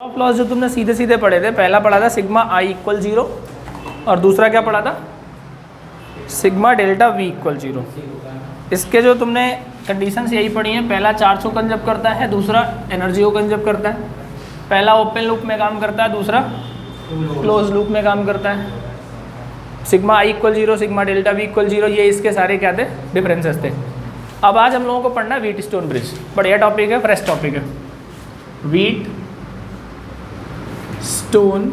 Of loss जो तुमने सीधे सीधे पढ़े थे, पहला पढ़ा था सिग्मा आई इक्वल 0 और दूसरा क्या पढ़ा था, सिग्मा डेल्टा वी इक्वल 0। इसके जो तुमने कंडीशंस यही पढ़ी हैं, पहला चार्ज को कंजर्व करता है, दूसरा एनर्जी को कंजर्व करता है। पहला ओपन लूप में काम करता है, दूसरा क्लोज लूप में काम करता है। Sigma I equal 0, sigma delta V equal 0, ये इसके सारे क्या थे, डिफरेंसेस थे। अब आज हम लोगों को पढ़ना है व्हीट स्टोन ब्रिज। बढ़िया टॉपिक है, फ्रेश टॉपिक है। Wheat stone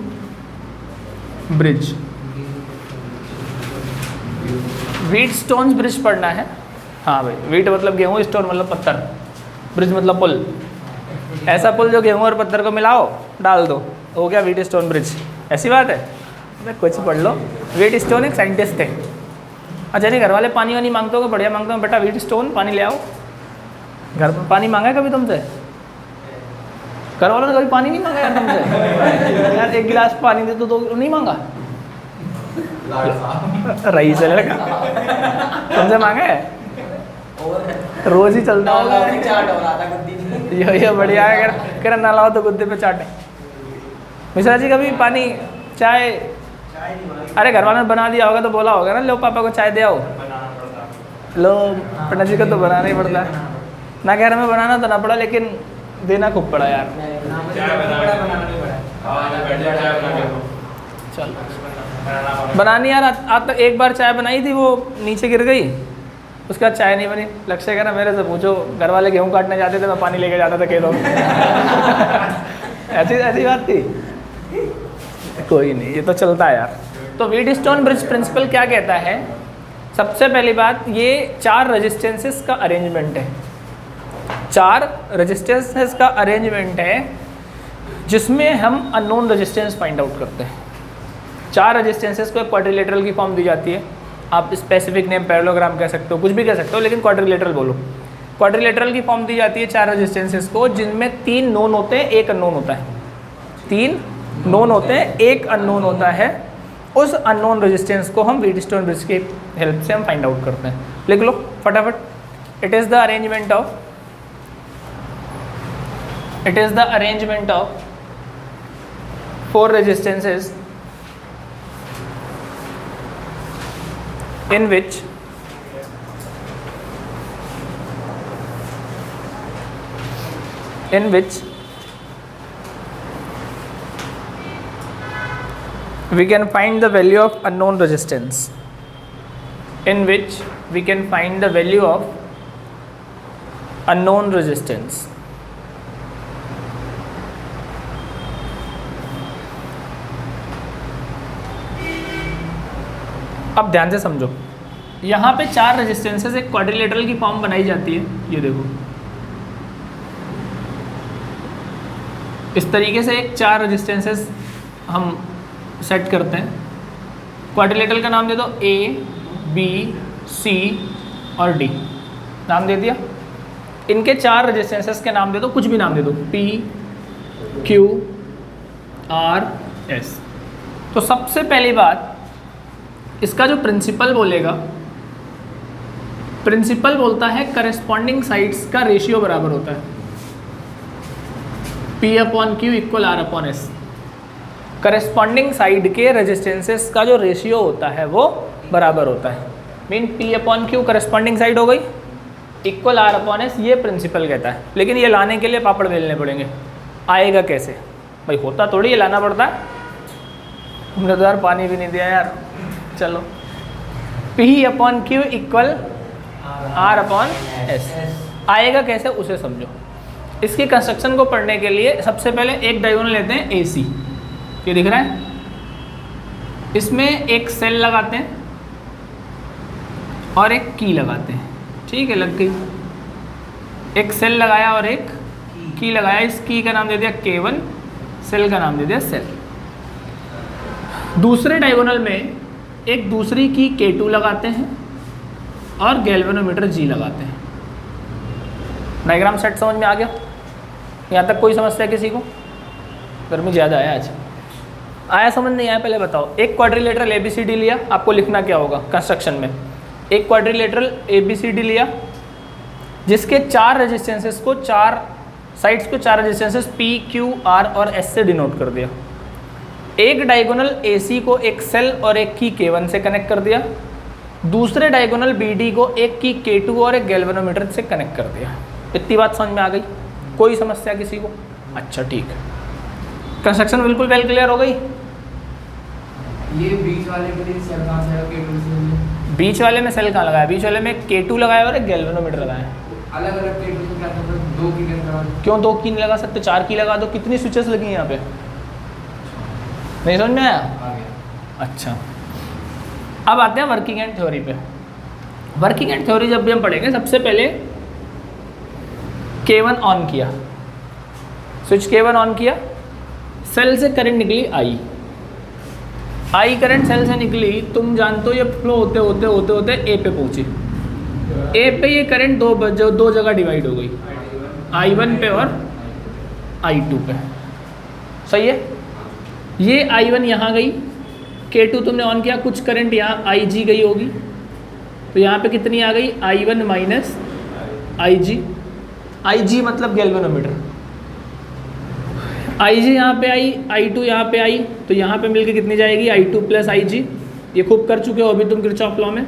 bridge, wheat stone bridge पढ़ना है। हाँ भाई, व्हीट मतलब गेहूँ, स्टोन मतलब पत्थर, ब्रिज मतलब पुल। ऐसा पुल जो गेहूँ और पत्थर को मिलाओ, डाल दो, हो गया व्हीट स्टोन ब्रिज। ऐसी बात है, मैं कुछ पढ़ लो। व्हीट स्टोन एक साइंटिस्ट थे। अच्छा नहीं, घर वाले पानी वानी मांगते हो, बढ़िया मांगता हूँ बेटा व्हीट स्टोन पानी ले आओ। घर पर पानी मांगा है कभी तुमसे? घर वालों ने कभी पानी नहीं मांगा यार तुमसे? यार एक गिलास पानी दे तो नहीं मांगा? रही से लड़का तुमसे मांगा है? रोज ही चलता होगा। ये बढ़िया है, अगर ना लाओ तो गुद्दे पे चाटे। मिश्रा जी कभी पानी चाय? अरे घर वालों ने बना दिया होगा तो बोला होगा ना, लो पापा को चाय दे आओ। लो पंडित जी को तो बनाना ही पड़ता है ना, घर में बनाना तो ना पड़ा, लेकिन देना खूब पड़ा यार। चल बनानी यार। आज तक एक बार चाय बनाई थी, वो नीचे गिर गई, उसके बाद चाय नहीं बनी। लक्ष्य कह ना मेरे से पूछो, घर वाले गेहूँ काटने जाते थे, मैं पानी लेके जाता था खेतों में। ऐसी बात थी। कोई नहीं, ये तो चलता है यार। तो व्हीट स्टोन ब्रिज प्रिंसिपल क्या कहता है? सबसे पहली बात, ये 4 रेजिस्टेंसेस का अरेंजमेंट है। 4 रेजिस्टेंसेस का अरेंजमेंट है जिसमें हम अननोन रेजिस्टेंस फाइंड आउट करते हैं। 4 रेजिस्टेंसेस को एक क्वाड्रिलेटरल की फॉर्म दी जाती है। आप स्पेसिफिक नेम पैरेललोग्राम कह सकते हो, कुछ भी कह सकते हो, लेकिन क्वाड्रिलेटरल बोलो। क्वाड्रिलेटरल की फॉर्म दी जाती है 4 रेजिस्टेंसेस को, जिनमें 3 नोन होते हैं, 1 अननोन होता है। 3 नोन होते हैं, 1 अननोन होता है। उस अननोन रेजिस्टेंस को हम व्हीट स्टोन ब्रिज की हेल्प से हम फाइंड आउट करते हैं। लिख लो फटाफट। It is the arrangement of 4 resistances in which we can find the value of unknown resistance. अब ध्यान से समझो, यहाँ पे 4 रेजिस्टेंसेस एक क्वाड्रिलेटरल की फॉर्म बनाई जाती है। ये देखो इस तरीके से एक 4 रेजिस्टेंसेस हम सेट करते हैं। क्वाड्रिलेटरल का नाम दे दो A, B, C और D, नाम दे दिया। इनके 4 रेजिस्टेंसेस के नाम दे दो, कुछ भी नाम दे दो, P, Q, R, S। तो सबसे पहली बात, इसका जो प्रिंसिपल बोलेगा, प्रिंसिपल बोलता है करस्पॉन्डिंग साइड्स का रेशियो बराबर होता है P/Q equal R/S। Corresponding side के रेजिस्टेंसेस का जो रेशियो होता है वो बराबर होता है। मीन P/Q करस्पॉन्डिंग साइड हो गई, इक्वल R/S, ये प्रिंसिपल कहता है। लेकिन ये लाने के लिए पापड़ बेलने पड़ेंगे। आएगा कैसे भाई? होता थोड़ी ये लाना पड़ता है। तुमने तो यार पानी भी नहीं दिया यार। चलो, P/Q इक्वल R/S आएगा कैसे, उसे समझो। इसकी कंस्ट्रक्शन को पढ़ने के लिए सबसे पहले एक डायगोनल लेते हैं AC। ये दिख रहा है, इसमें एक सेल लगाते हैं और एक की लगाते हैं। ठीक है, लग गई। एक सेल लगाया और एक की लगाया। इस की का नाम दे दिया K1, सेल का नाम दे दिया सेल। दूसरे डायगोनल में एक दूसरी की K2 लगाते हैं और गैल्वेनोमीटर G लगाते हैं। डायग्राम सेट समझ में आ गया? यहाँ तक कोई समस्या किसी को? गर्मी ज़्यादा है आज। आया समझ नहीं आया पहले बताओ। एक क्वाड्रिलेटरल ABCD लिया, आपको लिखना क्या होगा कंस्ट्रक्शन में? एक क्वाड्रिलेटरल ABCD लिया जिसके 4 रेजिस्टेंसेस को 4 साइड्स को 4 रेजिस्टेंसेस P, Q, R और S से डिनोट कर दिया। एक डायगोनल AC को एक सेल और एक की K1 से कनेक्ट कर दिया। दूसरे डायगोनल BD को एक की K2 और एक गैल्वेनोमीटर से कनेक्ट कर दिया। इतनी बात समझ में आ गई? कोई समस्या किसी को? अच्छा ठीक है, कंस्ट्रक्शन बिल्कुल वेल क्लियर हो गई। ये बीच वाले के लिए सेल कहाँ से K2 से? बीच वाले में सेल कहाँ लगाया? बीच वाले में K2 लगाया और एक गैल्वेनोमीटर लगाया। अलग अलग K2 से क्या था? 2 की लगा? क्यों 2 की नहीं लगा सकते? 4 की लगा दो। कितनी स्विचेस लगी हैं यहाँ पे? नहीं समझ में आया? आ गया। अच्छा, अब आते हैं वर्किंग एंड थ्योरी पे। वर्किंग एंड थ्योरी जब भी हम पढ़ेंगे, सबसे पहले K1 ऑन किया, स्विच K1 ऑन किया, सेल से करंट निकली I करंट सेल से निकली। तुम जानते हो ये फ्लो होते होते होते होते ए पे पहुंची। ए पे ये करंट दो जगह डिवाइड हो गई, I1 पे और I2 पे। सही है? ये I1 यहाँ गई, K2 तुमने ऑन किया, कुछ करंट यहाँ IG गई होगी, तो यहाँ पे कितनी आ गई? I1 माइनस IG मतलब गैल्वेनोमीटर। IG यहाँ पे आई, I2 यहाँ पे आई, तो यहाँ पे मिलके कितनी जाएगी? I2 plus IG। ये खूब कर चुके हो अभी तुम किरचॉफ लॉ में।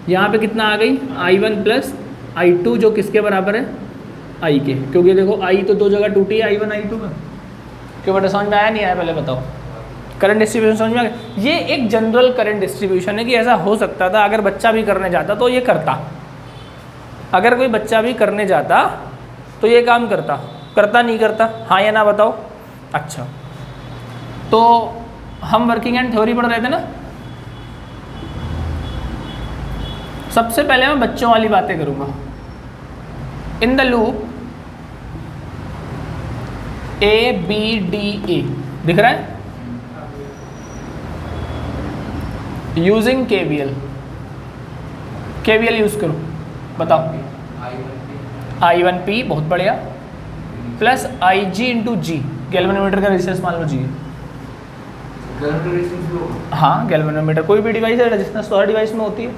यहाँ पे कितना आ गई? I1 प्लस I2, जो किसके बराबर है? I के, क्योंकि देखो I तो 2 जगह टूटी है, I1 I2 में। क्यों बेटा, समझ में आया नहीं आया? पहले बताओ। करंट डिस्ट्रीब्यूशन समझ में आ गया? ये एक जनरल करंट डिस्ट्रीब्यूशन है कि ऐसा हो सकता था, अगर बच्चा भी करने जाता तो ये करता। अगर कोई बच्चा भी करने जाता तो ये काम करता नहीं करता? हाँ या ना बताओ। अच्छा, तो हम वर्किंग एंड थ्योरी पढ़ रहे थे ना। सबसे पहले मैं बच्चों वाली बातें करूंगा। इन द लूप ABDA दिख रहा है? यूजिंग KVL यूज करो, बताओ। I1P बहुत बढ़िया, plus IG into G, galvanometer का रेजिस्टेंस मान लो G। हाँ, गैल्वेनोमीटर कोई भी डिवाइस है, रेजिस्टेंस तो हर डिवाइस में होती है।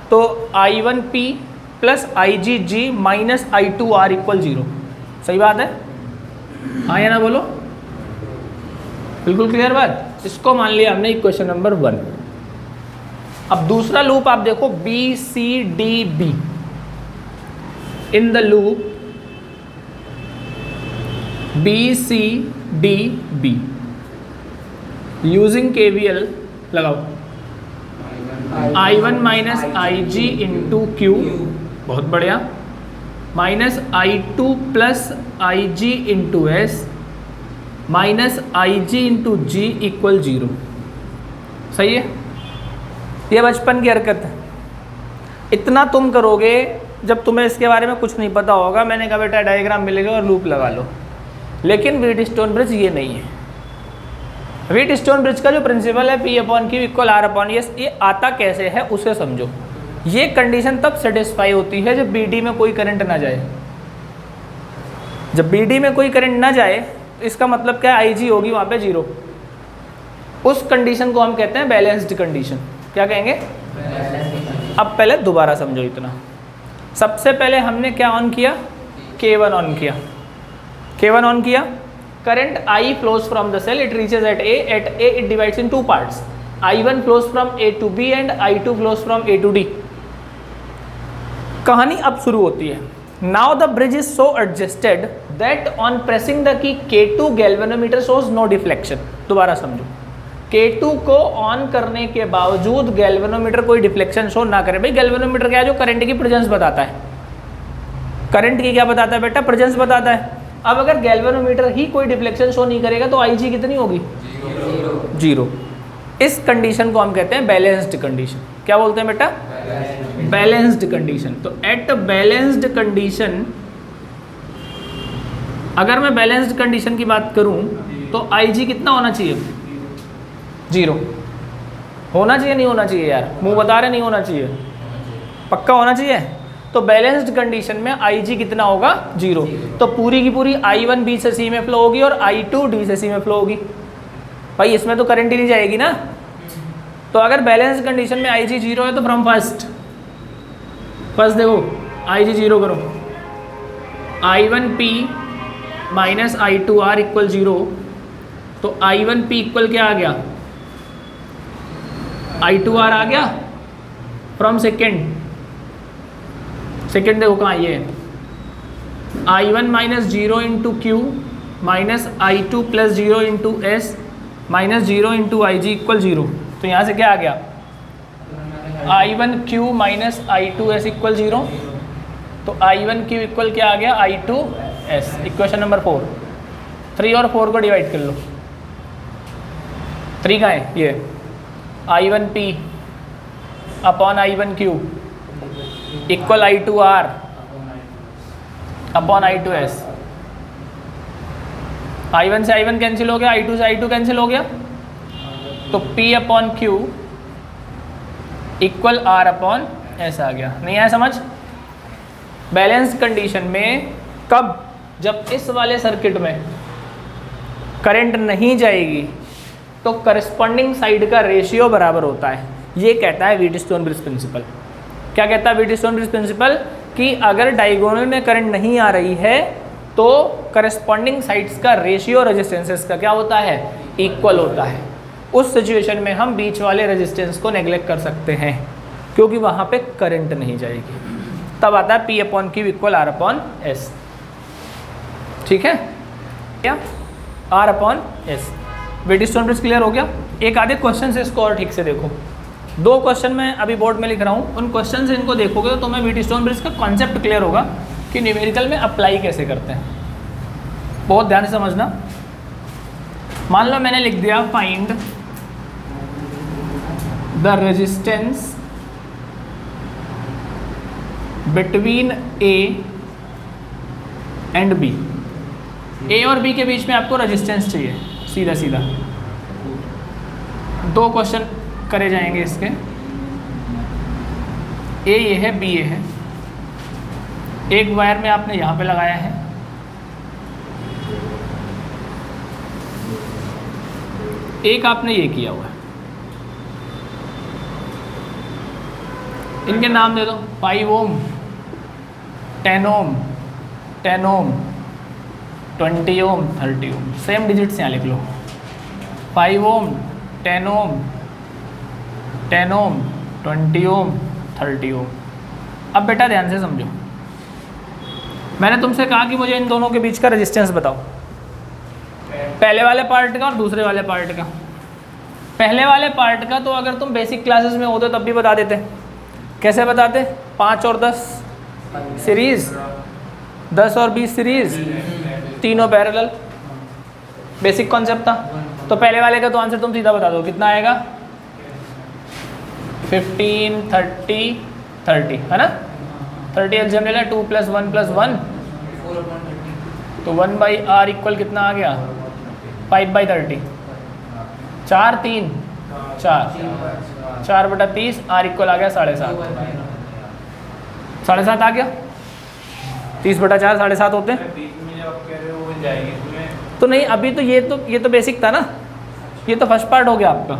तो I1P plus IGG minus I2R equal 0। सही बात है? हाँ या ना बोलो? बिल्कुल क्लियर बात। इसको मान लिया हमने इक्वेशन नंबर 1। अब दूसरा लूप आप देखो, BCDB। In the loop BCDB using KVL लगाओ। I1 minus IG into Q, बहुत बढ़िया, minus I2 plus IG into S minus IG into G equal 0। सही है? ये बचपन की हरकत है। इतना तुम करोगे जब तुम्हें इसके बारे में कुछ नहीं पता होगा। मैंने कहा बेटा डायग्राम मिलेगा और लूप लगा लो। लेकिन व्हीटस्टोन ब्रिज ये नहीं है। व्हीटस्टोन ब्रिज का जो प्रिंसिपल है P upon Q equal R upon S, ये आता कैसे है उसे समझो। ये कंडीशन तब सेटिस्फाई होती है जब BD में कोई करंट ना जाए। जब BD में कोई करंट ना जाए तो इसका मतलब क्या है? IG होगी वहाँ पे 0। उस कंडीशन को हम कहते हैं बैलेंस्ड कंडीशन। क्या कहेंगे? अब पहले दोबारा समझो इतना। सबसे पहले हमने क्या ऑन किया? K1 ऑन किया। K1 ऑन किया, current I flows from the cell, it reaches at A. At A it divides in 2 parts. I1 flows from A to B and I2 flows from A to D. कहानी अब शुरू होती है। Now the bridge is so adjusted that on pressing the key K2 galvanometer shows no deflection. दोबारा समझो, K2 को on करने के बावजूद गैल्वेनोमीटर कोई डिफ्लेक्शन शो ना करे। भाई गैल्वेनोमीटर क्या है? जो करंट की प्रेजेंस बताता है। करंट की क्या बताता है बेटा? प्रेजेंस बताता है। अब अगर गैल्वेनोमीटर ही कोई डिफ्लेक्शन शो नहीं करेगा तो IG कितनी होगी? 0। इस कंडीशन को हम कहते हैं बैलेंस्ड कंडीशन। क्या बोलते हैं बेटा? Balanced condition. तो एट बैलेंस्ड कंडीशन, अगर मैं बैलेंस्ड कंडीशन की बात करूं तो IG कितना होना चाहिए? 0 होना चाहिए। नहीं होना चाहिए यार? मुंह बता रहे नहीं होना चाहिए, पक्का होना चाहिए। तो बैलेंस्ड कंडीशन में IG कितना होगा? 0। तो पूरी की पूरी I1 B से C में फ्लो होगी और I2 D से C में फ्लो होगी। भाई इसमें तो करंट ही नहीं जाएगी ना। तो अगर बैलेंस्ड कंडीशन में IG 0 है तो फ्रॉम फर्स्ट देखो IG 0 करो। I1P minus I two R equal 0, तो आई वन पी इक्वल क्या आ गया, आई टू आर आ गया फ्रॉम सेकेंड देखो कहाँ ये है, I one minus 0 into Q minus I two plus 0 into S minus 0 into I G equal 0। तो यहाँ से क्या आ गया, I one Q minus I two S equal 0, तो आई वन क्यू इक्वल क्या आ गया, I two S. Equation number 4। 3 और 4 को डिवाइड कर लो, 3 का है ये, I one P upon I one Q equal I two R upon I two S. I one से आई वन कैंसिल हो गया, आई टू से आई टू कैंसिल हो गया, तो P upon Q equal R upon S आ गया। नहीं आया समझ? बैलेंस कंडीशन में कब, जब इस वाले सर्किट में करंट नहीं जाएगी तो करस्पॉन्डिंग साइड का रेशियो बराबर होता है। ये कहता है व्हीटस्टोन ब्रिज प्रिंसिपल। क्या कहता है व्हीटस्टोन ब्रिज प्रिंसिपल? कि अगर डायगोनल में करंट नहीं आ रही है तो करस्पॉन्डिंग साइड्स का रेशियो रेजिस्टेंसेस का क्या होता है, इक्वल होता है। उस सिचुएशन में हम बीच वाले रेजिस्टेंस को नेग्लेक्ट कर सकते हैं क्योंकि वहाँ पे करंट नहीं जाएगी। तब आता है P upon Q equal R upon S. ठीक है क्या, R upon S. Wheatstone bridge clear हो गया? एक आधे क्वेश्चन से इसको और ठीक से देखो। 2 क्वेश्चन मैं अभी बोर्ड में लिख रहा हूँ, उन क्वेश्चन से इनको देखोगे तो मैं व्हीटस्टोन ब्रिज का कॉन्सेप्ट क्लियर होगा कि न्यूमेरिकल में अप्लाई कैसे करते हैं। बहुत ध्यान से समझना। मान लो मैंने लिख दिया find the resistance between A and B। A और B के बीच में आपको रेजिस्टेंस चाहिए, सीधा सीधा। 2 क्वेश्चन करे जाएंगे इसके। A ये है, B ये है। एक वायर में आपने यहाँ पे लगाया है, एक आपने ये किया हुआ है। इनके नाम दे दो, 5 ओम, 10 ओम, 10 ओम, 20 ओम, 30 ओम। सेम डिजिट्स यहाँ लिख लो, 5 ओम, 10 ओम, 10 ओम, 20 ओम, 30 ओम। अब बेटा ध्यान से समझो, मैंने तुमसे कहा कि मुझे इन दोनों के बीच का रेजिस्टेंस बताओ, पहले वाले पार्ट का और दूसरे वाले पार्ट का। पहले वाले पार्ट का तो अगर तुम बेसिक क्लासेस में होते तब भी बता देते। कैसे बताते? 5 और 10 सीरीज, 10 और 20 सीरीज, तीनों पैरेलल। बेसिक कॉन्सेप्ट था। तो पहले वाले का तो आंसर तुम सीधा बता दो, कितना आएगा? 15, 30, 30 है ना। 30 एल्सियम ले ला, 2 + 1 + 1, तो 1/r इक्वल कितना आ गया? 5/30। 4 3 4 4/30, r इक्वल आ गया 7.5। 7.5 आ गया। 30/4 7.5 होते हैं। तो नहीं, अभी तो ये तो बेसिक था ना, ये तो फर्स्ट पार्ट हो गया आपका।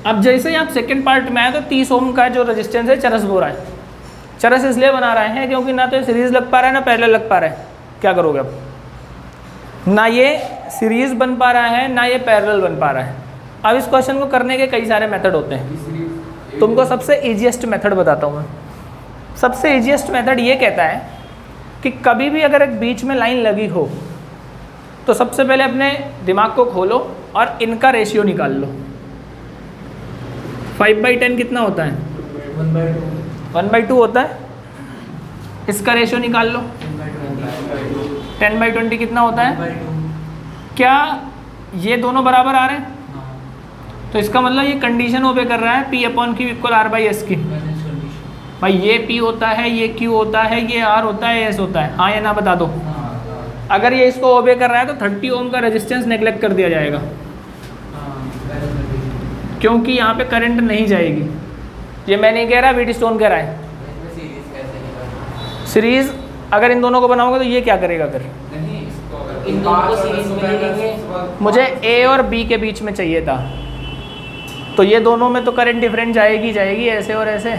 अब जैसे ही आप सेकंड पार्ट में आए तो 30 ओम का जो रेजिस्टेंस है चरस बो रहा है। चरस इसलिए बना रहे हैं क्योंकि ना तो ये सीरीज लग पा रहा है ना पैरेलल लग पा रहा है। क्या करोगे अब? ना ये सीरीज बन पा रहा है ना ये पैरेलल बन पा रहा है। अब इस क्वेश्चन को करने के कई सारे मेथड होते हैं। तुमको सबसे ईजीएस्ट मेथड बताता हूँ मैं। सबसे ईजीएस्ट मेथड ये कहता है कि कभी भी अगर एक बीच में लाइन लगी हो तो सबसे पहले अपने दिमाग को खोलो और इनका रेशियो निकाल लो। 5/10 कितना होता है? 1/2 होता है। इसका रेशियो निकाल लो। 10/20 कितना होता है? क्या ये दोनों बराबर आ रहे हैं? तो इसका मतलब ये कंडीशन ओबे कर रहा है P upon Q equal R/S की। भाई ये P होता है, ये Q होता है, ये R होता है, S होता है। हाँ या ना बता दो। अगर ये इसको ओबे कर रहा है तो 30 ओम का रेजिस्टेंस नेग्लेक्ट कर दिया जाएगा क्योंकि यहाँ पे करंट नहीं जाएगी। ये मैं नहीं कह रहा, व्हीटस्टोन कह रहा है। सीरीज अगर इन दोनों को बनाओगे तो ये क्या करेगा फिर? इन दोनों को सीरीज में लेंगे। मुझे A और B के बीच में चाहिए था, तो ये दोनों में तो करंट डिफरेंट जाएगी ऐसे और ऐसे।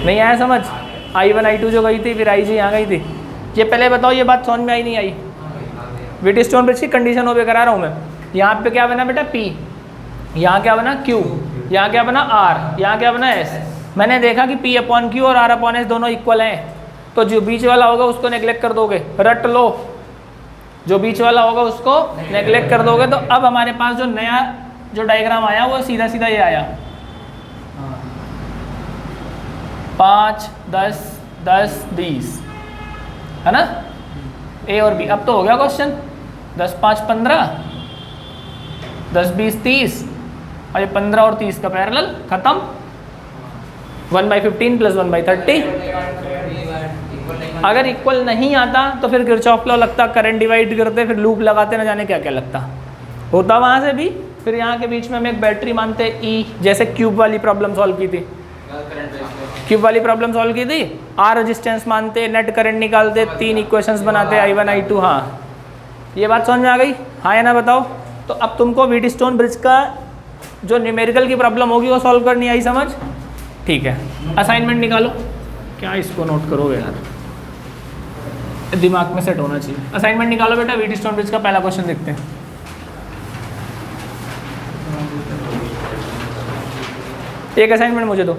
नहीं आया समझ? I1 I2 जो गई थी, फिर IG यहाँ गई थी। ये पहले बताओ, ये बात समझ में आई नहीं आई? व्हीटस्टोन ब्रिज की कंडीशन ओबे करा रहा हूँ मैं। यहाँ पे क्या बना बेटा P, यहाँ क्या बना Q, यहाँ क्या बना R, यहाँ क्या बना S। मैंने देखा कि P अपॉन Q और R अपॉन S दोनों इक्वल हैं, तो जो बीच वाला होगा उसको नेग्लेक्ट कर दोगे, रट लो, जो बीच वाला होगा उसको नेग्लेक्ट कर दोगे। तो अब हमारे पास जो नया जो डायग्राम आया वो सीधा सीधा ये आया 5, 10, 10, 20, है ना, A और B। अब तो हो गया क्वेश्चन, 10, 5, 15, 10, 20, 30 और ये 15 और 30 का पैरेलल खत्म। 1/15 प्लस 1/30। अगर इक्वल नहीं आता तो फिर किरचॉफ लॉ लगता, करंट डिवाइड करते, फिर लूप लगाते, ना जाने क्या क्या लगता होता वहाँ से भी। फिर यहाँ के बीच में हम एक बैटरी मानते E, जैसे क्यूब वाली प्रॉब्लम सॉल्व की थी, क्यूब वाली प्रॉब्लम सॉल्व की थी, R रेजिस्टेंस मानते, नेट करंट निकालते, 3 इक्वेशंस बनाते, I1 I2। हाँ, ये बात समझ में आ गई? हाँ या ना बताओ। तो अब तुमको व्हीटस्टोन ब्रिज का जो न्यूमेरिकल की प्रॉब्लम होगी वो सॉल्व करनी आई समझ? ठीक है, असाइनमेंट निकालो। क्या इसको नोट करोगे यार, दिमाग में सेट होना चाहिए। असाइनमेंट निकालो बेटा, व्हीटस्टोन ब्रिज का पहला क्वेश्चन देखते हैं। एक असाइनमेंट मुझे दो।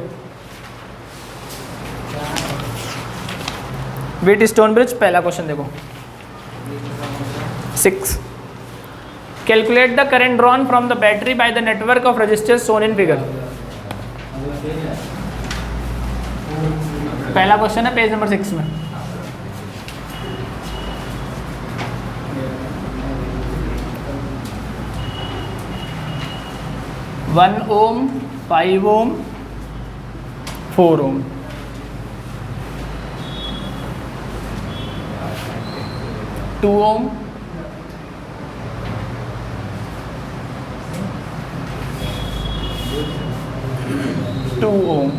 व्हीटस्टोन ब्रिज पहला क्वेश्चन देखो, 6। Calculate the current drawn from the battery by the network of resistors shown in figure. पहला क्वेश्चन है पेज नंबर 6 में। One ohm, 5 ohm, 4 ohm. Two ohm, 2 ohm.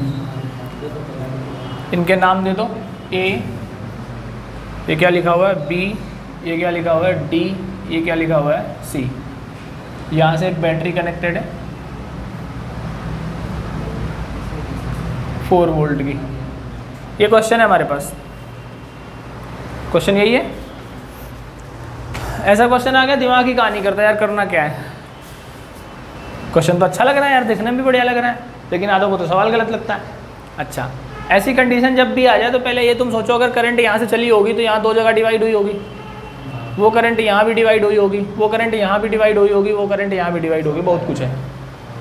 इनके नाम दे दो। A, ये क्या लिखा हुआ है, B, ये क्या लिखा हुआ है, D, ये क्या लिखा हुआ है, C। यहाँ से एक बैटरी कनेक्टेड है 4 वोल्ट की। ये क्वेश्चन है हमारे पास, क्वेश्चन यही है। ऐसा क्वेश्चन आ गया, दिमाग ही कहानी करता है यार, करना क्या है। क्वेश्चन तो अच्छा लग रहा है यार, देखने में भी बढ़िया लग रहा है, लेकिन आधों को तो सवाल गलत लगता है। अच्छा, ऐसी कंडीशन जब भी आ जाए तो पहले ये तुम सोचो, अगर करंट यहाँ से चली होगी तो यहाँ 2 जगह डिवाइड हुई होगी, वो करंट यहाँ भी डिवाइड हुई होगी, वो करंट यहाँ भी डिवाइड हुई होगी, वो करंट यहाँ भी डिवाइड होगी, बहुत कुछ है।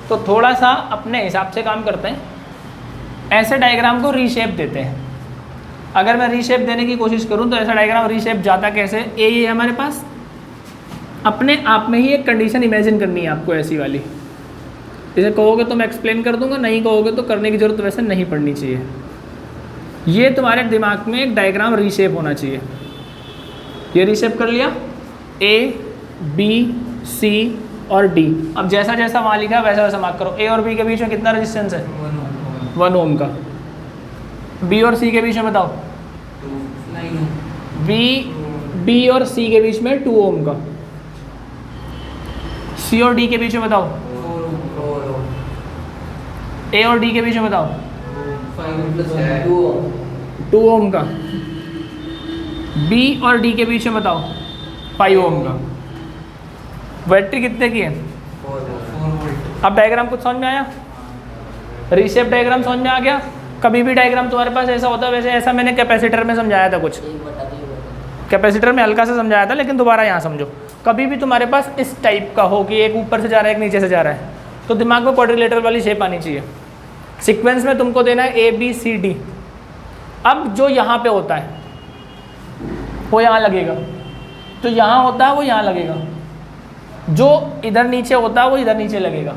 तो थोड़ा सा अपने हिसाब से काम करते हैं, ऐसे डायग्राम को रीशेप देते हैं। अगर मैं रीशेप देने की कोशिश करूँ तो ऐसा डायग्राम रीशेप जाता कैसे? ए ये हमारे पास, अपने आप में ही एक कंडीशन इमेजिन करनी है आपको ऐसी वाली। इसे कहोगे तो मैं एक्सप्लेन कर दूंगा, नहीं कहोगे तो करने की जरूरत वैसे नहीं पड़नी चाहिए। ये तुम्हारे दिमाग में एक डायग्राम रीशेप होना चाहिए। ये रीशेप कर लिया, A, B, C और D। अब जैसा जैसा वहाँ लिखा है वैसा वैसा मार्क करो। A और B के बीच में कितना रेजिस्टेंस है? 1 ओम का। B और C के बीच में बताओ। B और C के बीच में 2 ओम का। C और D के बीच में बताओ। A और D के बीच में बताओ। 2 ओम का। B और D के बीच में बताओ 5 ओम का। बैटरी कितने की है? 4 अब डायग्राम कुछ समझ में आया? रीशेप डायग्राम समझ में आ गया? कभी भी डायग्राम तुम्हारे पास ऐसा होता है, वैसे ऐसा मैंने कैपेसिटर में समझाया था, कुछ कैपेसिटर में हल्का सा समझाया था, लेकिन दोबारा यहाँ समझो। कभी भी तुम्हारे पास इस टाइप का हो कि एक ऊपर से जा रहा है एक नीचे से जा रहा है, तो दिमाग में क्वाड्रिलेटरल वाली शेप आनी चाहिए। सीक्वेंस में तुमको देना है ABCD। अब जो यहाँ पे होता है वो यहाँ लगेगा, जो यहाँ होता है वो यहाँ लगेगा, जो इधर नीचे होता है वो इधर नीचे लगेगा,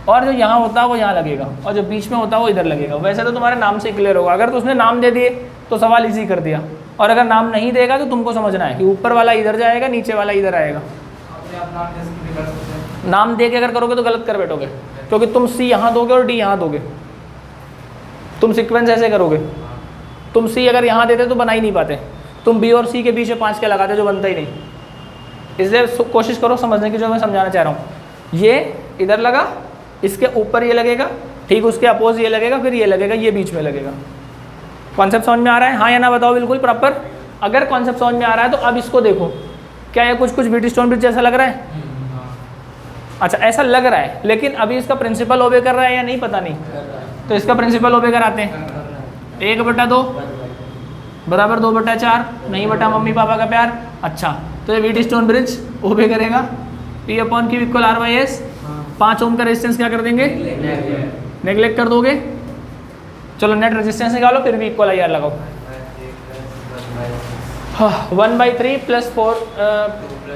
और जो यहाँ होता है वो यहाँ लगेगा, और जो बीच में होता है वो इधर लगेगा। वैसे तो तुम्हारे नाम से क्लियर होगा। अगर तो उसने नाम दे दिए तो सवाल इजी कर दिया, और अगर नाम नहीं देगा तो तुमको समझना है कि ऊपर वाला इधर जाएगा, नीचे वाला इधर आएगा। नाम दे के अगर करोगे तो गलत कर बैठोगे, क्योंकि तुम C यहाँ दोगे और D यहाँ दोगे। तुम सीक्वेंस ऐसे करोगे, तुम C अगर यहाँ देते तो बना ही नहीं पाते, तुम B और C के बीच में 5 के लगाते जो बनता ही नहीं। इसलिए कोशिश करो समझने की, जो मैं समझाना चाह रहा हूँ। ये इधर लगा, इसके ऊपर ये लगेगा, ठीक उसके अपोज ये लगेगा, फिर ये लगेगा, ये बीच में लगेगा। कॉन्सेप्ट समझ में आ रहा है? हाँ या ना बताओ बिल्कुल प्रॉपर। अगर कॉन्सेप्ट समझ में आ रहा है तो अब इसको देखो, क्या ये कुछ व्हीटस्टोन ब्रिज जैसा लग रहा है? अच्छा ऐसा लग रहा है, लेकिन अभी इसका प्रिंसिपल ओबे कर रहा है या नहीं पता नहीं, तो इसका प्रिंसिपल ओबे कराते हैं। 1/2 बराबर 2/4, नहीं बटा मम्मी पापा का प्यार। अच्छा तो ये व्हीटस्टोन ब्रिज ओबे करेगा। P/Q equal R/S। 5 ओम का रेजिस्टेंस क्या कर देंगे? नेग्लेक्ट कर दोगे। चलो नेट रेजिस्टेंस निकालो, फिर भी इक्वल IR लगाओ। 1/3 + 4,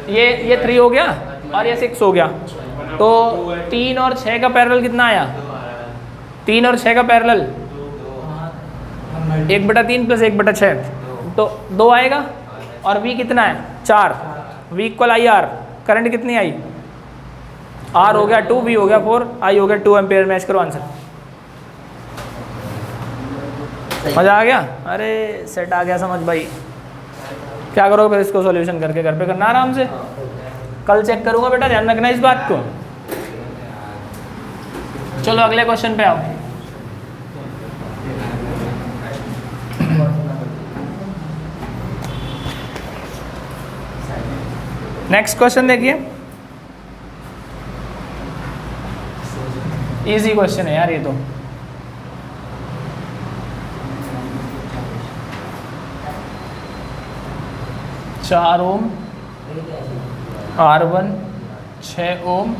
ये 3 हो गया और ये 6 हो गया, तो 3 और 6 का पैरेलल कितना आया? 3 और 6 का पैरेलल 1/3 + 1/6, तो 2 आएगा। और V कितना है? 4। V equal IR। करंट कितनी आई? R हो गया 2, V हो गया 4, I हो गया 2 एम्पेयर। मैच करो आंसर। मजा आ गया? अरे सेट आ गया समझ भाई। क्या करोगे फिर इसको सॉल्यूशन करके घर पे करना आराम से, कल चेक करूंगा बेटा, ध्यान रखना इस बात को। चलो अगले क्वेश्चन पे आओ। नेक्स्ट क्वेश्चन देखिए, इजी क्वेश्चन है यार ये तो। चार ओम, R1, 6 ओम,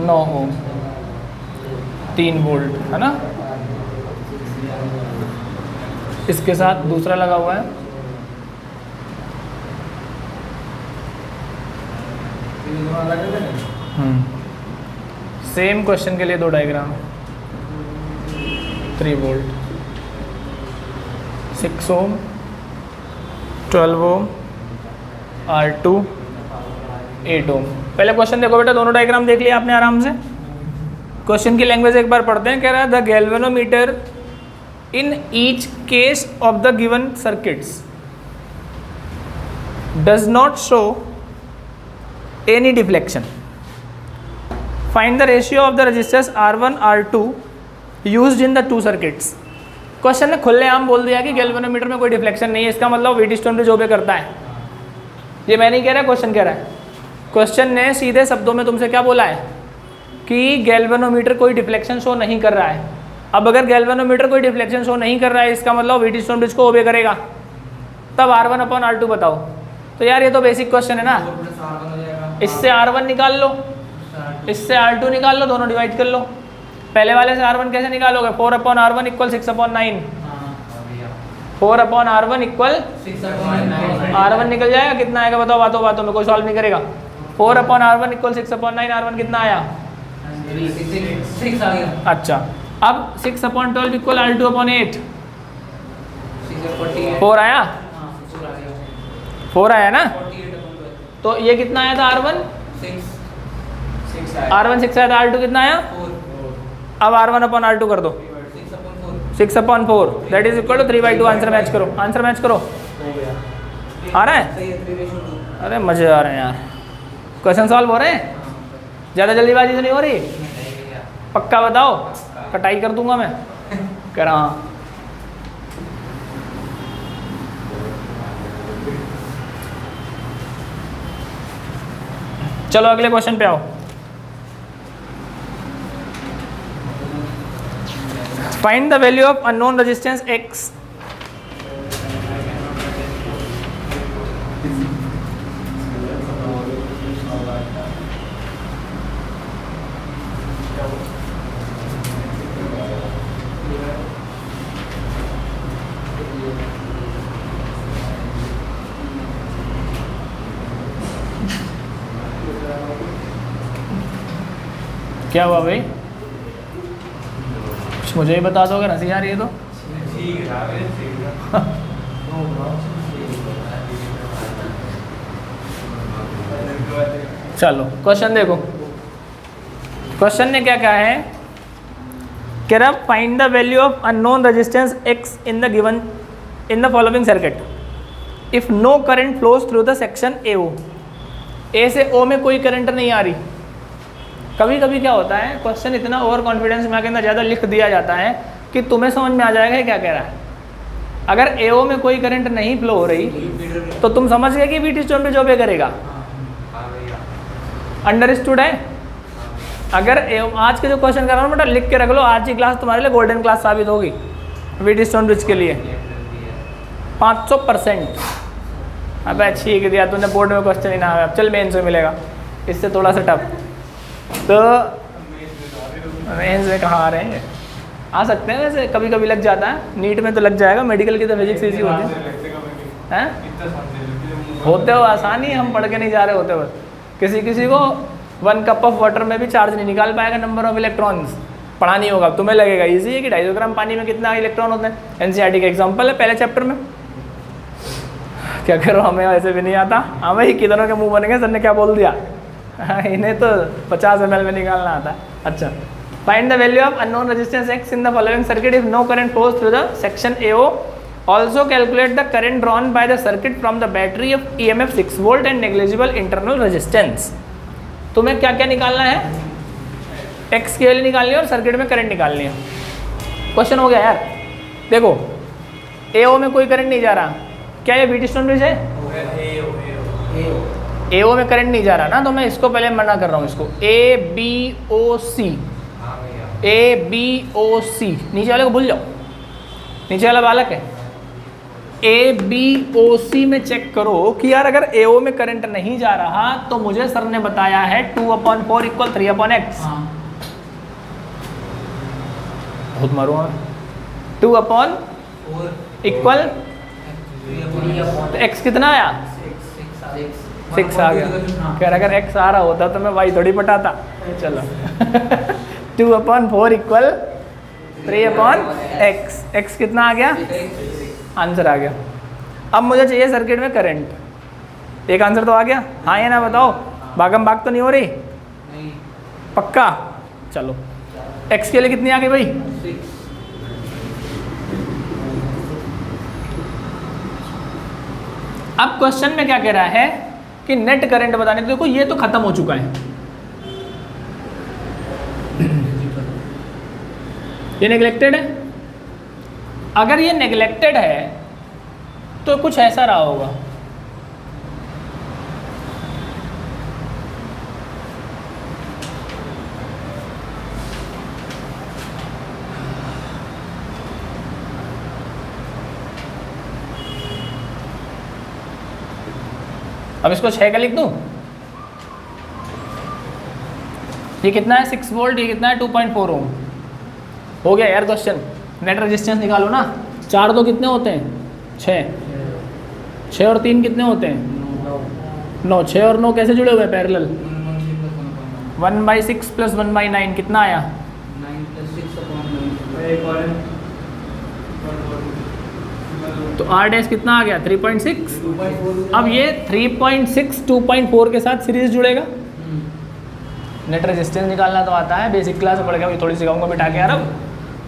9 ओम, 3 वोल्ट है ना। इसके साथ दूसरा लगा हुआ है, सेम क्वेश्चन के लिए 2 डायग्राम। 3 वोल्ट, 6 ओम, 12 ओम, R2, 8 ओम। पहले क्वेश्चन देखो बेटा, दोनों डायग्राम देख लिया आपने आराम से। क्वेश्चन की लैंग्वेज एक बार पढ़ते हैं। कह रहा है the galvanometer in each case of the given circuits does not show any deflection. Find the ratio of the resistors R1, R2 used in the 2 circuits. Question ने खुलेआम बोल दिया कि गैल्वेनोमीटर में कोई डिफ्लेक्शन नहीं है, इसका मतलब व्हीटस्टोन ब्रिज ओबे करता है। ये मैं नहीं कह रहा, क्वेश्चन कह रहा है। क्वेश्चन ने सीधे शब्दों में तुमसे क्या बोला है कि गैल्वेनोमीटर कोई डिफ्लेक्शन शो नहीं कर रहा है। अब अगर गैल्वेनोमीटर कोई डिफ्लेक्शन शो नहीं कर रहा है, इसका मतलब व्हीटस्टोन ब्रिज को ओबे करेगा। तब R1/R2 बताओ। तो यार ये तो बेसिक क्वेश्चन है ना, इससे R1 निकाल लो, इससे R2 निकाल लो, दोनों डिवाइड कर लो। पहले वाले से R1 कैसे निकालोगे? 4/R1 = 6/9। 4/R1 = 6/9। R1 निकल जाएगा, कितना आएगा बताओ बातों बातों में, कोई सॉल्व नहीं करेगा। 4/R1 = 6/9, R1 कितना आया? 6 आ गया। अच्छा अब 6/12 = R2/8। 6/48। 4 आया? हाँ, 6 आ गया। 4 आया ना। 48/12। तो ये कितना आया था R1? 6 R1 6 आया था, R2 कितना आया? 4। अब R1/R2 कर दो, 6/4। 6/4 that is equal to 3/2। Answer match करो, आंसर मैच करो। आ रहा है? सही है, 3/2। अरे मजे आ रहे हैं यार, क्वेश्चन सॉल्व हो रहे हैं। ज़्यादा जल्दीबाजी तो नहीं हो रही? पक्का बताओ, कटाई कर दूंगा मैं। कह रहा हाँ। चलो अगले क्वेश्चन पे आओ। Find the value of unknown resistance X। क्या हुआ भाई? कुछ मुझे ही बता दोगे ना यार ये तो। चलो क्वेश्चन देखो, क्वेश्चन ने क्या कहा है, कह रहा find the value of unknown resistance X in the given in the following circuit if no current flows through the section AO। A से O में कोई करंट नहीं आ रही। कभी कभी क्या होता है, क्वेश्चन इतना ओवर कॉन्फिडेंस में के अंदर ज़्यादा लिख दिया जाता है कि तुम्हें समझ में आ जाएगा क्या कह रहा है। अगर एओ में कोई करंट नहीं फ्लो हो रही तो तुम समझ गए कि व्हीटस्टोन ब्रिज ओबे करेगा। अंडरस्टूड है? अगर आज के जो क्वेश्चन कर रहा हूँ बेटा लिख के रख लो, आज की क्लास तुम्हारे लिए गोल्डन क्लास साबित होगी व्हीटस्टोन ब्रिज के लिए 500%। अब ठीक है दिया तूने, बोर्ड में क्वेश्चन ही ना आया, चल मेंस में मिलेगा, इससे थोड़ा सा टफ। तो मेंस में कहाँ आ रहे हैं, आ सकते हैं वैसे, कभी कभी लग जाता है, नीट में तो लग जाएगा, मेडिकल की तो फिजिक्स इजी होती है। होते हो आसानी, हम पढ़ के नहीं जा रहे होते बस। किसी किसी को 1 कप ऑफ वाटर में भी चार्ज नहीं निकाल पाएगा, नंबर ऑफ इलेक्ट्रॉन्स पढ़ा नहीं होगा, तुम्हें लगेगा इजी है कि 250 ग्राम पानी में कितना इलेक्ट्रॉन होते हैं। एनसीईआरटी का एग्जांपल है पहले चैप्टर में। क्या करो, हमें वैसे भी नहीं आता। हाँ भाई कितनों के मुंह बन गए, सर ने क्या बोल दिया। इन्हें तो 50 ml में निकालना आता। अच्छा, find the value of unknown resistance X in the following circuit if no current flows through the section AO. Also calculate the current drawn by the circuit from the battery of EMF 6 volt and negligible internal resistance. तुम्हें क्या क्या निकालना है, x की value निकालनी है और circuit में करंट निकालनी है। क्वेश्चन हो गया यार। देखो एओ में कोई करंट नहीं जा रहा, क्या ये व्हीटस्टोन ब्रिज है? एओ में करंट नहीं जा रहा ना, तो मैं इसको पहले मना कर रहा हूँ, इसको A B O C, A B O सी, नीचे वाले को भूल जाओ, नीचे वाला बालक है। ए बी ओ सी में चेक करो कि यार अगर एओ में करंट नहीं जा रहा तो मुझे सर ने बताया है 2/4 = 3/x। बहुत मारो 2/4 इक्वल तो x कितना आया? 6 आ गया। कह रहा अगर x आ रहा होता तो मैं y थोड़ी पटाता। चलो 2/4 = 3/x। x कितना आ गया? आंसर आ गया। अब मुझे चाहिए सर्किट में करंट। एक आंसर तो आ गया, हाँ या ना बताओ, भागम भाग तो नहीं हो रही? पक्का? चलो x के लिए कितनी आ गई भाई? 6। अब क्वेश्चन में क्या कह रहा है कि नेट करंट बताने। देखो ये तो खत्म हो चुका है, ये नेग्लेक्टेड है। अगर ये नेग्लेक्टेड है तो कुछ ऐसा रहा होगा। अब इसको 6 का लिख दूं। ये कितना है? 6 वोल्ट। ये कितना है? 2.4 ओम। हो गया यार क्वेश्चन। नेट रेजिस्टेंस निकालो ना। 4 तो कितने होते हैं? 6 और 3 कितने होते हैं? 9। 6 और 9 कैसे जुड़े हुए हैं? पैरेलल। 1/6 + 1/9 कितना आया? 9 + 6/9। तो R डैश कितना आ गया? 3.6। अब ये 3.6 2.4 के साथ सीरीज जुड़ेगा। नेट रेजिस्टेंस निकालना तो आता है, बेसिक क्लास में पढ़ गया, थोड़ी सिखाऊंगा मिटा के यार।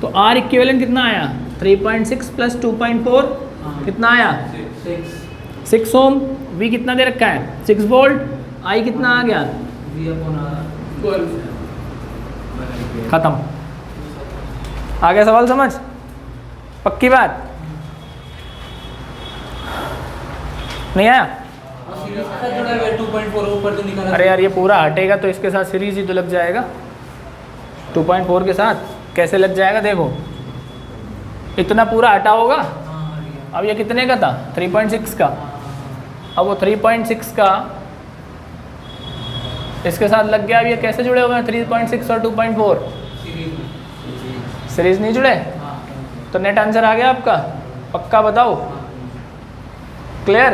तो R इक्विवेलेंट कितना आया? 3.6 + 2.4 कितना आया? 6 ओम। V कितना दे रखा है? 6 वोल्ट। I कितना आ गया? खत्म। आ गया सवाल समझ? पक्की बात? नहीं आया? 2.4 ऊपर तो निकाला। अरे यार ये पूरा हटेगा तो इसके साथ सीरीज ही तो लग जाएगा। 2.4 के साथ कैसे लग जाएगा? देखो इतना पूरा हटा होगा। अब ये कितने का था? 3.6 का। अब वो 3.6 का इसके साथ लग गया। अब ये कैसे जुड़े हुए हैं? 3.6 और 2.4 सीरीज नहीं जुड़े। तो नेट आंसर आ गया आपका? पक्का बताओ? क्लियर?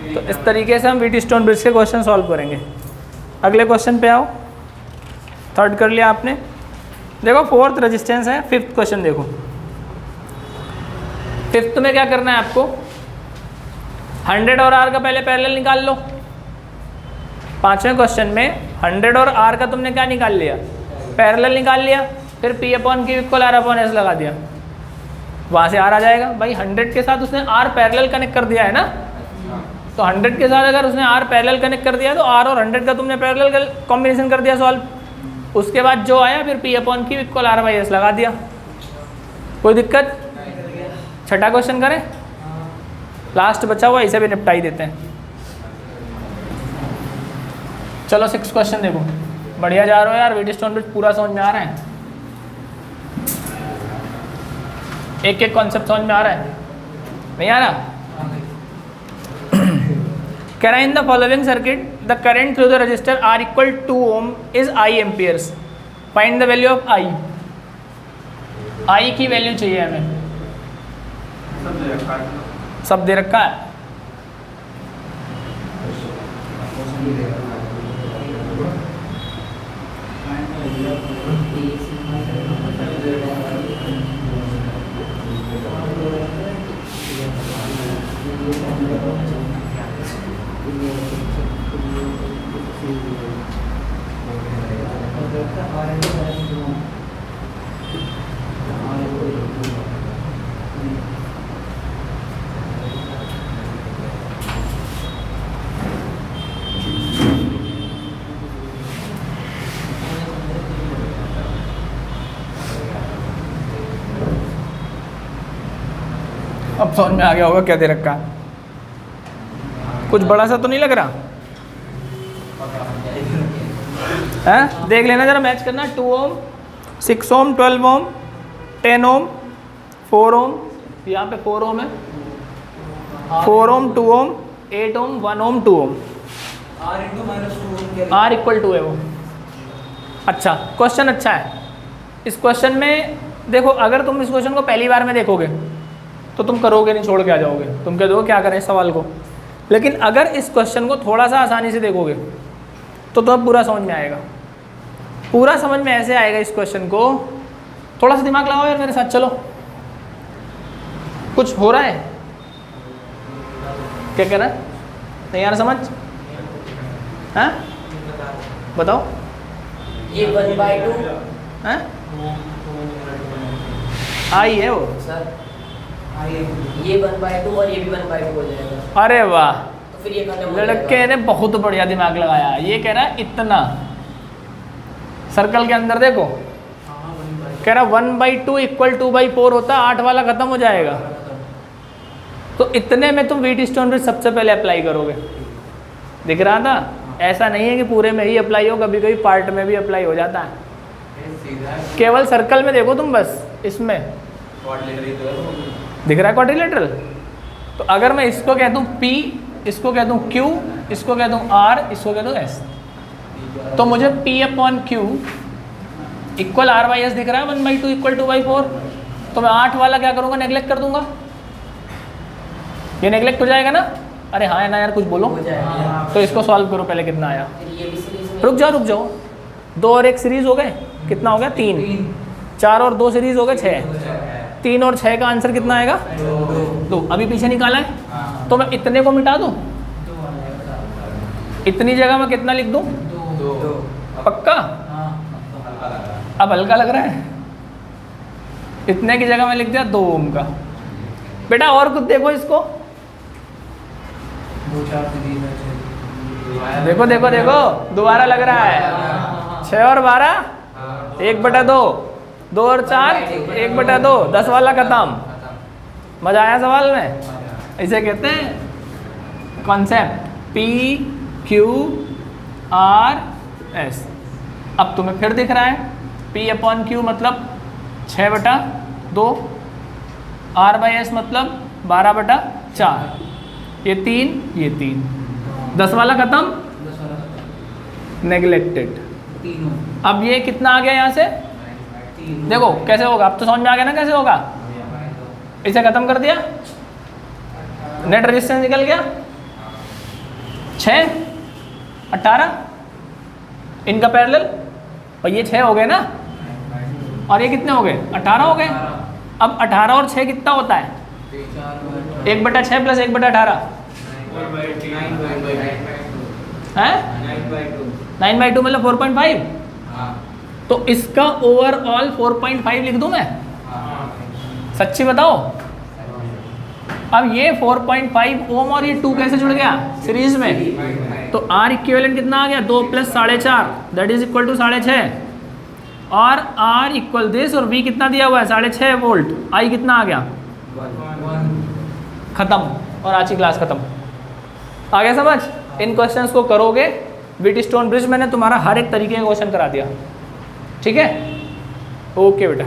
तो इस तरीके से हम व्हीटस्टोन ब्रिज के क्वेश्चन सॉल्व करेंगे। अगले क्वेश्चन पे आओ। थर्ड कर लिया आपने। देखो फोर्थ रेजिस्टेंस है। फिफ्थ क्वेश्चन देखो। फिफ्थ में क्या करना है आपको? 100 और R का पहले पैरेलल निकाल लो। पांचवें क्वेश्चन में 100 और R का तुमने क्या निकाल लिया? पैरेलल निकाल लिया। फिर P/Q = R/S लगा दिया, वहाँ से R आ जाएगा। भाई 100 के साथ उसने R पैरेलल कनेक्ट कर दिया है ना, तो 100 के साथ अगर उसने R पैरेलल कनेक्ट कर दिया तो R और 100 का तुमने पैरेलल कॉम्बिनेशन कर दिया सॉल्व। उसके बाद जो आया फिर P/Q = R/S लगा दिया। कोई दिक्कत? छठा क्वेश्चन करें, लास्ट बचा हुआ, इसे भी निपटा ही देते हैं। चलो 6 क्वेश्चन देखो, बढ़िया जा रहे हो यार, व्हीटस्टोन ब्रिज पूरा समझ में आ रहा है, एक एक कॉन्सेप्ट समझ में आ रहा है, नहीं आ रहा? कह रहा है in the following circuit the current through the resistor R equal 2 ohm is I amperes, find the value of I. I की वैल्यू चाहिए हमें, सब दे रखा है। अब समझ में आ गया होगा क्या दे रखा है, कुछ बड़ा सा तो नहीं लग रहा है? देख लेना जरा, मैच करना। 2 ओम, 6 ओम, 12 ओम, 10 ओम, 4 ओम, यहाँ पे 4 ओम है, 4 ओम, 2 ओम, 8 ओम, 1 ओम, 2 ओम, R इक्वल टू है वो। अच्छा, क्वेश्चन अच्छा है। इस क्वेश्चन में देखो, अगर तुम इस क्वेश्चन को पहली बार में देखोगे तो तुम करोगे नहीं, छोड़ के आ जाओगे, तुम कह दोगे क्या करें इस सवाल को। लेकिन अगर इस क्वेश्चन को थोड़ा सा आसानी से देखोगे तो तुम्हें पूरा समझ में आएगा। पूरा समझ में ऐसे आएगा इस क्वेश्चन को, थोड़ा सा दिमाग लगाओ यार मेरे साथ, चलो। कुछ हो रहा है क्या, कह रहा है नहीं यार समझ? हाँ बताओ। ये 1/2 हैं? आई है वो सर, ये 1/2 और ये भी 1/2 हो जाएगा। अरे वाह, तो फिर ये खत्म हो लड़के जाएगा। ने बहुत बढ़िया दिमाग लगाया। ये कह रहा है इतना, सर्कल के अंदर देखो, कह रहा 1/2 इक्वल 2/4 होता, 8 वाला खत्म हो जाएगा। तो इतने में तुम व्हीटस्टोन ब्रिज सबसे पहले अप्लाई करोगे। दिख रहा था? ऐसा नहीं है कि पूरे में ही अप्लाई हो, कभी कभी पार्ट में भी अप्लाई हो जाता है। केवल सर्कल में देखो तुम, बस इसमें दिख रहा है क्वाड्रिलेटरल। तो अगर मैं इसको कह दूं P, इसको कह दूं Q, इसको कह दूं R, इसको कह दूं S, तो मुझे P/Q इक्वल R/S दिख रहा है, 1/2 इक्वल 2/4। तो मैं 8 वाला क्या करूँगा, नेग्लेक्ट कर दूंगा। ये नेग्लेक्ट हो जाएगा ना? अरे हाँ है ना यार, कुछ बोलो। हो जाएगा। तो इसको सॉल्व करो पहले, कितना आया। फिर ये भी सीरीज में। रुक जाओ, 2 और 1 सीरीज हो गए, कितना हो गया 3, 4 और 2 सीरीज हो गए 6, 3 और 6 का आंसर कितना आएगा 2। अभी पीछे निकाला है, तो मैं इतने को मिटा दूं, इतनी जगह मैं कितना लिख दूं, पक्का? अब हल्का लग रहा है, इतने की जगह मैं लिख दिया 2 ओम का। बेटा और कुछ देखो इसको, देखो देखो देखो, दोबारा लग रहा है। 6 और 12 1/2, 2 और 4 1/2, 10 वाला खत्म। मजा आया सवाल में? इसे कहते हैं कॉन्सेप्ट PQRS। अब तुम्हें फिर दिख रहा है P/Q मतलब 6/2, R/S मतलब 12/4, ये 3, 10 वाला खत्म, नेग्लेक्टेड। अब ये कितना आ गया यहाँ से, देखो कैसे होगा, अब तो समझ में आ गया ना कैसे होगा। इसे खत्म कर दिया, नेट रेजिस्टेंस निकल गया 6, 18, इनका पैरेलल, और ये 6 हो गए ना, और ये कितने हो गए 18 हो गए। अब 18 और 6 कितना होता है, 1/6 प्लस 1/18 है 9/2 मतलब 4.5। तो इसका ओवरऑल 4.5 लिख दूं मैं, सच्ची बताओ। अब ये 4.5 ओम और ये 2 कैसे जुड़ गया सीरीज में, तो R इक्विवेलेंट कितना आ गया 2 + 4.5 दैट इज इक्वल टू 6.5, और R इक्वल दिस, और V कितना दिया हुआ है 6.5 वोल्ट, I कितना आ गया वन। ख़त्म, और आज की क्लास ख़त्म। आ गया समझ? इन क्वेश्चंस को करोगे, व्हीटस्टोन ब्रिज मैंने तुम्हारा हर एक तरीके का क्वेश्चन करा दिया, ठीक है? ओके बेटा।